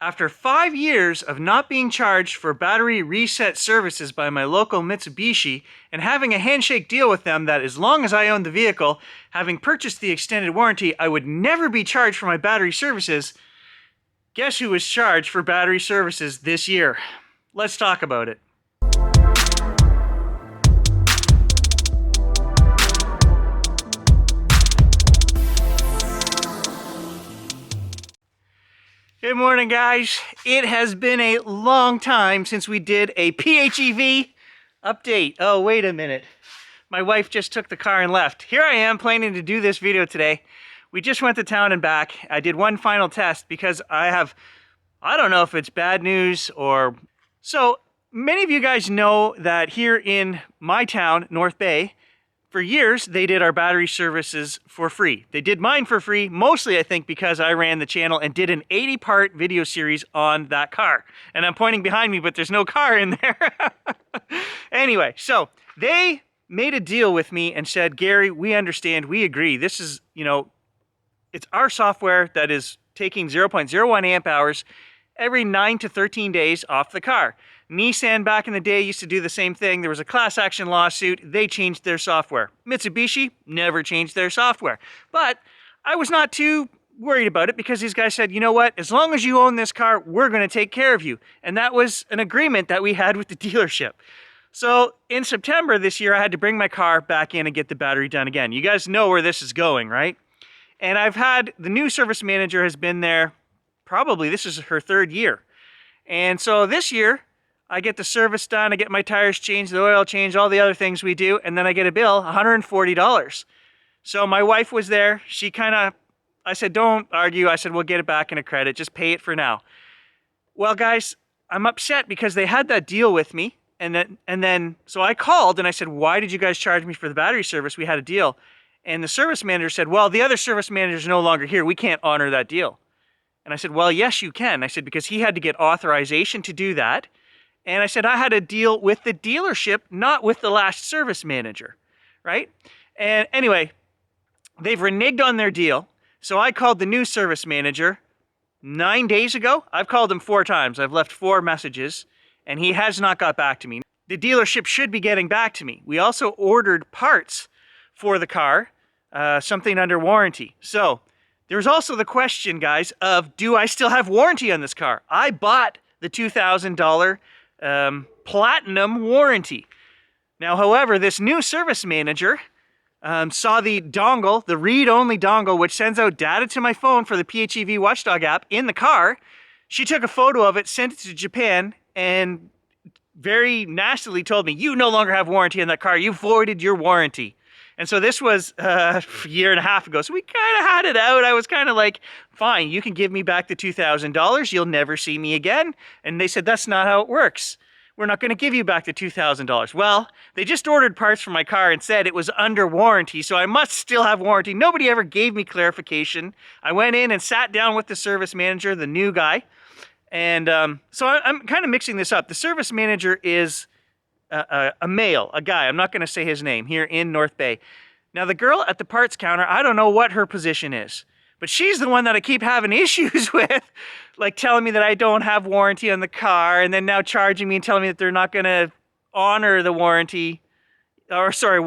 After 5 years of not being charged for battery reset services by my local Mitsubishi and having a handshake deal with them that as long as I owned the vehicle, having purchased the extended warranty, I would never be charged for my battery services, guess who was charged for battery services this year? Let's talk about it. Good morning, guys. It has been a long time since we did a PHEV update. Oh, wait a minute. My wife just took the car and left. Here I am planning to do this video today. We just went to town and back. I did one final test because I don't know if it's bad news or... So, many of you guys know that here in my town, North Bay, for years, they did our battery services for free. They did mine for free, mostly I think because I ran the channel and did an 80-part video series on that car. And I'm pointing behind me, but there's no car in there. Anyway, so they made a deal with me and said, Gary, we understand, we agree. This is, it's our software that is taking 0.01 amp hours every 9 to 13 days off the car. Nissan back in the day used to do the same thing. There was a class action lawsuit. They changed their software. Mitsubishi never changed their software. But I was not too worried about it because these guys said, you know what? As long as you own this car, we're going to take care of you. And that was an agreement that we had with the dealership. So in September this year, I had to bring my car back in and get the battery done again. You guys know where this is going, right? And I've had the new service manager has been there. Probably this is her 3rd year. And so this year, I get the service done, I get my tires changed, the oil changed, all the other things we do, and then I get a bill, $140. So my wife was there. I said, don't argue. I said, we'll get it back in a credit. Just pay it for now. Well, guys, I'm upset because they had that deal with me. And then, so I called and I said, why did you guys charge me for the battery service? We had a deal. And the service manager said, well, the other service manager is no longer here. We can't honor that deal. And I said, well, yes, you can. I said, because he had to get authorization to do that. And I said, I had a deal with the dealership, not with the last service manager, right? And anyway, they've reneged on their deal. So I called the new service manager 9 days ago. I've called him 4 times. I've left 4 messages, and he has not got back to me. The dealership should be getting back to me. We also ordered parts for the car, something under warranty. So there's also the question, guys, of do I still have warranty on this car? I bought the $2,000 platinum warranty. Now, however, this new service manager saw the dongle, the read-only dongle, which sends out data to my phone for the PHEV Watchdog app in the car. She took a photo of it, sent it to Japan, and very nastily told me, you no longer have warranty on that car. You voided your warranty. And so this was a year and a half ago. So we kind of had it out. I was kind of like, fine, you can give me back the $2,000. You'll never see me again. And they said, that's not how it works. We're not going to give you back the $2,000. Well, they just ordered parts for my car and said it was under warranty, so I must still have warranty. Nobody ever gave me clarification. I went in and sat down with the service manager, the new guy. And so I'm kind of mixing this up. The service manager is a male, a guy. I'm not going to say his name, here in North Bay. Now, the girl at the parts counter, I don't know what her position is, but she's the one that I keep having issues with, like telling me that I don't have warranty on the car, and then now charging me and telling me that they're not going to honor the warranty, or sorry,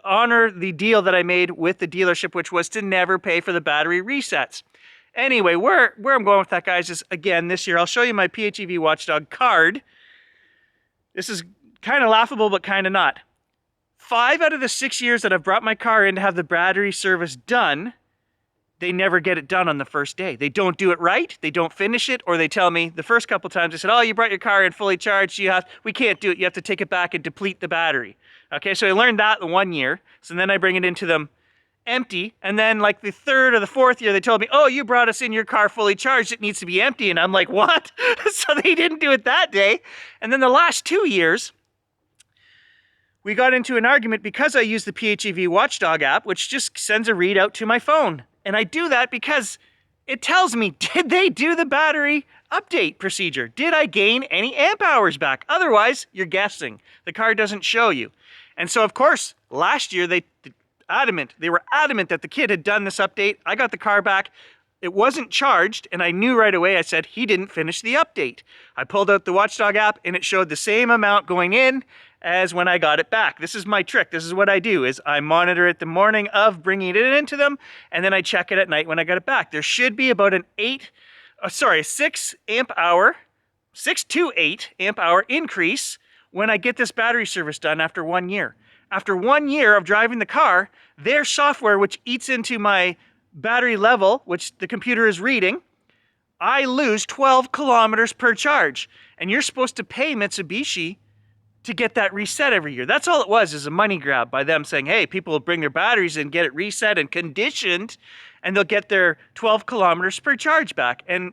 honor the deal that I made with the dealership, which was to never pay for the battery resets. Anyway, where I'm going with that, guys, is, again, this year, I'll show you my PHEV Watchdog card. This is kind of laughable, but kind of not. 5 out of the 6 years that I've brought my car in to have the battery service done, they never get it done on the first day. They don't do it right, they don't finish it, or they tell me the first couple times, they said, oh, you brought your car in fully charged, we can't do it, you have to take it back and deplete the battery. Okay, so I learned that the 1 year, so then I bring it into them empty, and then like the 3rd or the 4th year, they told me, oh, you brought us in your car fully charged, it needs to be empty, and I'm like, what? So they didn't do it that day. And then the last 2 years, we got into an argument because I use the PHEV Watchdog app, which just sends a readout to my phone. And I do that because it tells me, did they do the battery update procedure? Did I gain any amp hours back? Otherwise, you're guessing. The car doesn't show you. And so, of course, last year, they were adamant that the kid had done this update. I got the car back. it wasn't charged, and I knew right away. I said, he didn't finish the update. I pulled out the Watchdog app, and it showed the same amount going in as when I got it back. This is my trick. This is what I do, is I monitor it the morning of bringing it into them, and then I check it at night when I got it back. There should be about an 6 amp hour, 6 to 8 amp hour increase when I get this battery service done after 1 year. After 1 year of driving the car, their software, which eats into my battery level, which the computer is reading, I lose 12 kilometers per charge. And you're supposed to pay Mitsubishi to get that reset every year. That's all it was, is a money grab by them saying, hey, people will bring their batteries and get it reset and conditioned, and they'll get their 12 kilometers per charge back. And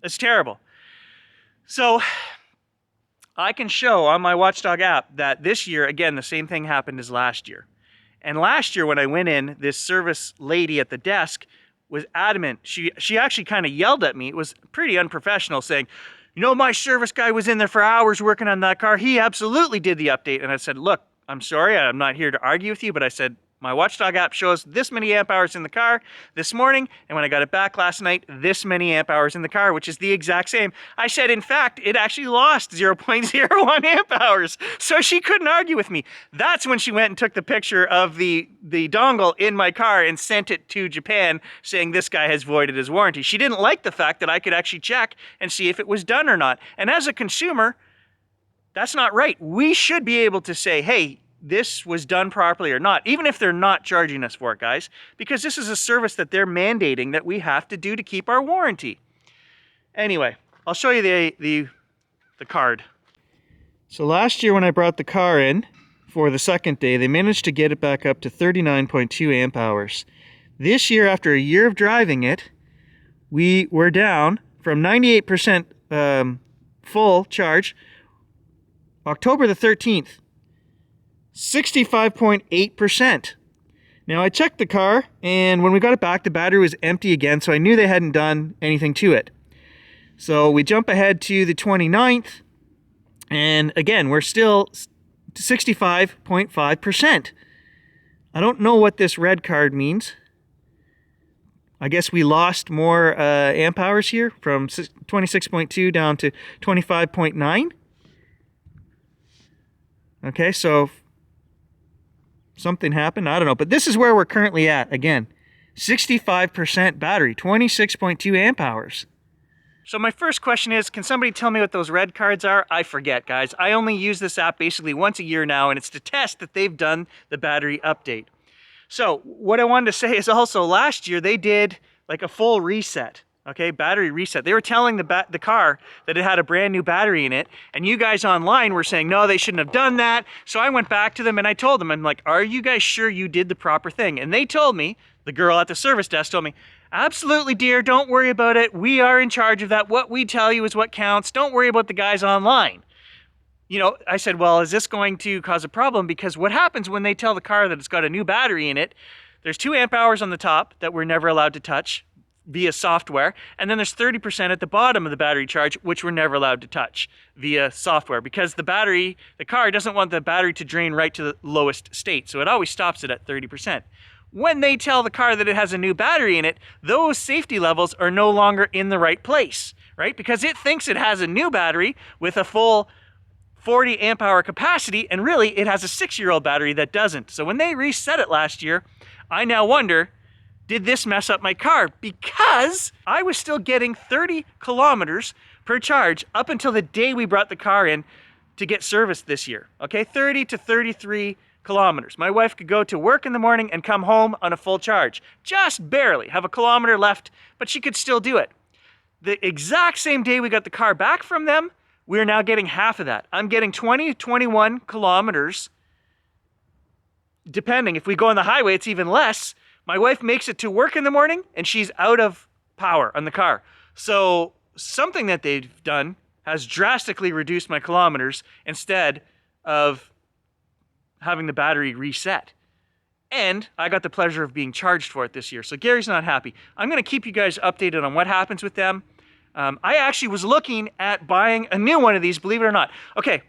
it's terrible. So I can show on my Watchdog app that this year, again, the same thing happened as last year. And last year when I went in, this service lady at the desk was adamant. She actually kind of yelled at me. It was pretty unprofessional, saying, you know, my service guy was in there for hours working on that car. He absolutely did the update. And I said, look, I'm sorry, I'm not here to argue with you, but I said, my Watchdog app shows this many amp hours in the car this morning, and when I got it back last night, this many amp hours in the car, which is the exact same. I said, in fact, it actually lost 0.01 amp hours, so she couldn't argue with me. That's when she went and took the picture of the dongle in my car and sent it to Japan, saying this guy has voided his warranty. She didn't like the fact that I could actually check and see if it was done or not. And as a consumer, that's not right. We should be able to say, hey, this was done properly or not, even if they're not charging us for it, guys, because this is a service that they're mandating that we have to do to keep our warranty. Anyway, I'll show you the card. So last year when I brought the car in for the second day, they managed to get it back up to 39.2 amp hours. This year, after a year of driving it, we were down from 98% full charge, October the 13th, 65.8%. Now I checked the car, and when we got it back, the battery was empty again, so I knew they hadn't done anything to it. So we jump ahead to the 29th, and again, we're still 65.5%. I don't know what this red card means. I guess we lost more amp hours here from 26.2 down to 25.9. Okay, so something happened, I don't know, but this is where we're currently at. Again, 65% battery, 26.2 amp hours. So my first question is, can somebody tell me what those red cards are? I forget, guys. I only use this app basically once a year now, and it's to test that they've done the battery update. So what I wanted to say is also last year they did like a full reset. Okay, battery reset. They were telling the car that it had a brand new battery in it, and you guys online were saying, no, they shouldn't have done that. So I went back to them and I told them, I'm like, are you guys sure you did the proper thing? And they told me, the girl at the service desk told me, absolutely, dear, don't worry about it. We are in charge of that. What we tell you is what counts. Don't worry about the guys online. You know, I said, well, is this going to cause a problem? Because what happens when they tell the car that it's got a new battery in it, there's 2 amp hours on the top that we're never allowed to touch via software, and then there's 30% at the bottom of the battery charge, which we're never allowed to touch via software, because the car doesn't want the battery to drain right to the lowest state, so it always stops it at 30%. When they tell the car that it has a new battery in it, those safety levels are no longer in the right place, right? Because it thinks it has a new battery with a full 40 amp hour capacity, and really it has a 6-year-old battery that doesn't. So when they reset it last year, I now wonder, did this mess up my car? Because I was still getting 30 kilometers per charge up until the day we brought the car in to get serviced this year. Okay, 30 to 33 kilometers. My wife could go to work in the morning and come home on a full charge. Just barely, have a kilometer left, but she could still do it. The exact same day we got the car back from them, we're now getting half of that. I'm getting 20 to 21 kilometers. Depending, if we go on the highway, it's even less. My wife makes it to work in the morning and she's out of power on the car. So something that they've done has drastically reduced my kilometers instead of having the battery reset. And I got the pleasure of being charged for it this year. So Gary's not happy. I'm going to keep you guys updated on what happens with them. I actually was looking at buying a new one of these, believe it or not. Okay,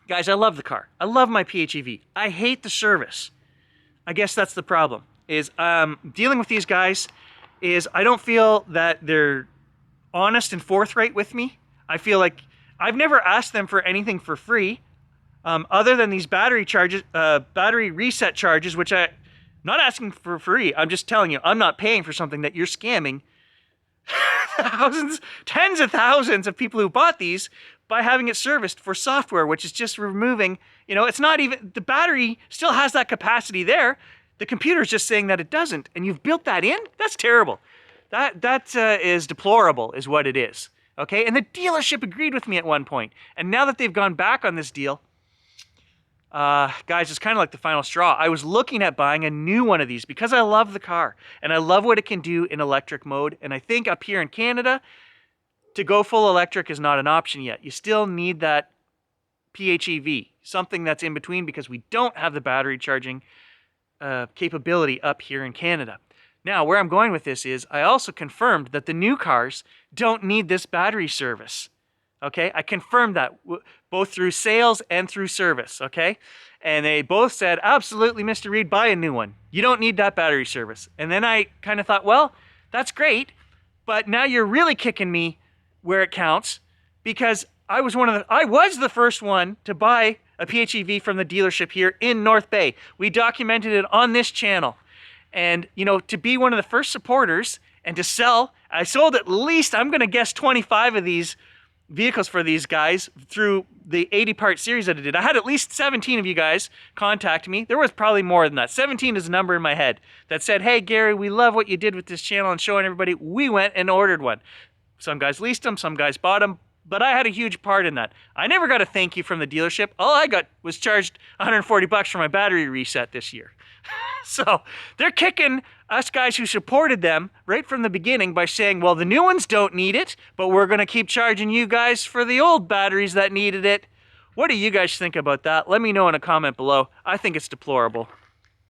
guys, I love the car. I love my PHEV. I hate the service. I guess that's the problem. Is dealing with these guys, is I don't feel that they're honest and forthright with me. I feel like I've never asked them for anything for free, other than these battery charges, battery reset charges, which I'm not asking for free. I'm just telling you, I'm not paying for something that you're scamming thousands, tens of thousands of people who bought these by having it serviced for software, which is just removing, it's not even, the battery still has that capacity there. The computer's just saying that it doesn't, and you've built that in? That's terrible. That is deplorable, is what it is. Okay, and the dealership agreed with me at one point, and now that they've gone back on this deal, guys, it's kind of like the final straw. I was looking at buying a new one of these because I love the car, and I love what it can do in electric mode, and I think up here in Canada, to go full electric is not an option yet. You still need that PHEV, something that's in between, because we don't have the battery charging capability up here in Canada. Now, where I'm going with this is I also confirmed that the new cars don't need this battery service. Okay, I confirmed that both through sales and through service. Okay, and they both said, absolutely, Mr. Reed, buy a new one. You don't need that battery service. And then I kind of thought, well, that's great, but now you're really kicking me where it counts, because I was the first one to buy a PHEV from the dealership here in North Bay. We documented it on this channel. And, to be one of the first supporters and to sell, I sold at least, I'm going to guess, 25 of these vehicles for these guys through the 80-part series that I did. I had at least 17 of you guys contact me. There was probably more than that. 17 is a number in my head that said, hey, Gary, we love what you did with this channel and showing everybody. We went and ordered one. Some guys leased them, some guys bought them, but I had a huge part in that. I never got a thank you from the dealership. All I got was charged $140 for my battery reset this year. So they're kicking us guys who supported them right from the beginning by saying, well, the new ones don't need it, but we're going to keep charging you guys for the old batteries that needed it. What do you guys think about that? Let me know in a comment below. I think it's deplorable.